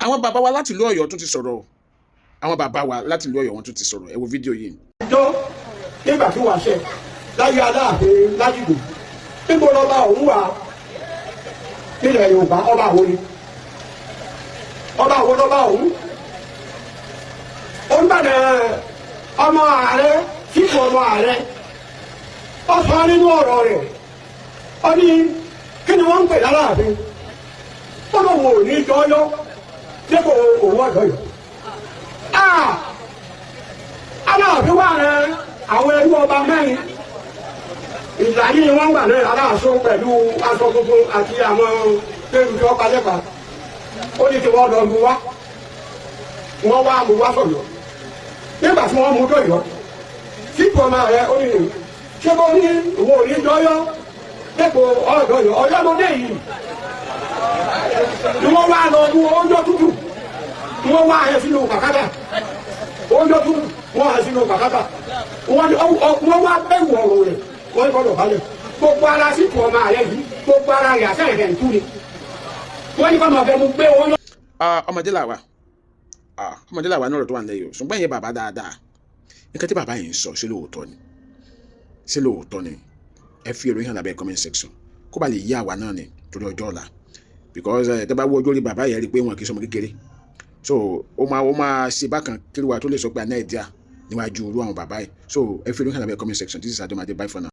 àwọn bàbá wa láti ìlú Ọ̀yọ́ tún ti sọ̀rọ̀ àwọn bàbá wa láti ìlú Ọ̀yọ́ wọn tún ti sọ̀rọ̀ ẹ wo fídíò yìí. ìjọ nígbà tí wàá ṣe láyé Aláàfin Lájìgbò níbo lọ́ba òun wà nílẹ̀ Yorùbá ọba àwọn ni ọba àwọn lọ́ba òun ó ń bàdẹ̀ ọmọ ààrẹ fífọ ọmọ ààrẹ ó sọ nínú ọ̀rọ̀ rẹ̀ ó ní kí ni wọ́n ń pè l'Aláàfin ó lọ wò ní jọyọ́ dípò òun ọ̀dọ́ yìí. Aláàfin wà rẹ àwọn ẹrú ọba mẹ́rin ìgbà yìí wọ́n gbà náà aláàṣọ pẹ̀lú aṣọ funfun àti àwọn pẹ̀lú tí wọ́n pa lẹ́pàá ó ní kí wọ́n lọ mú wá wọ́n wá mú wá sọ̀yọ́ nígbà tí wọ́n mú dọ̀yọ́ sípò ọmọ rẹ ó ní ṣé bó ní òun ò ní jọyọ́ dépò ọ̀dọ́ yọ ọ̀yọ́ lóde yìí ni wọ́n wá lọ mú oúnjẹ tútù ni wọ́n wá ẹ̀ sínú kàkàtà oúnjẹ tútù wọ́n ẹ̀ sínú kàkàtà wọ́n wá bẹ̀rù ọ̀rọ̀ rẹ̀ wọ́n ń gbọ́dọ̀ balẹ̀ gbogbo ara sípò ọmọ rẹ yìí gbogbo ara rẹ̀ àṣẹ rẹ̀ ń tú ni wọ́n ní kọ́ máa fẹ́ mú pé wọ́n. ọmọdé làwa ní ọ̀rọ̀ tó wà nílẹ̀ yìí o ṣùgbọ́n ìyẹn bàbá dáadáa nǹkan tí bàbá yìí ń sọ ṣé lóòótọ́ ni ẹ fi ìròyìn hàn lábẹ́ comment section kó ba lè yí àwa náà ni torí ọjọ́ ọ̀la because tẹ́ bá wo ọjọ́ orí bàbá yẹn rí i pé wọn kì í sọmọ kékeré so ó máa ṣe bákan kí wa tó lè sọ pé àná ẹ̀díà níwájú irú àwọn bàbá yìí so ẹ fi ìròyìn hàn lábẹ́ comment section this is Adomade bye for now.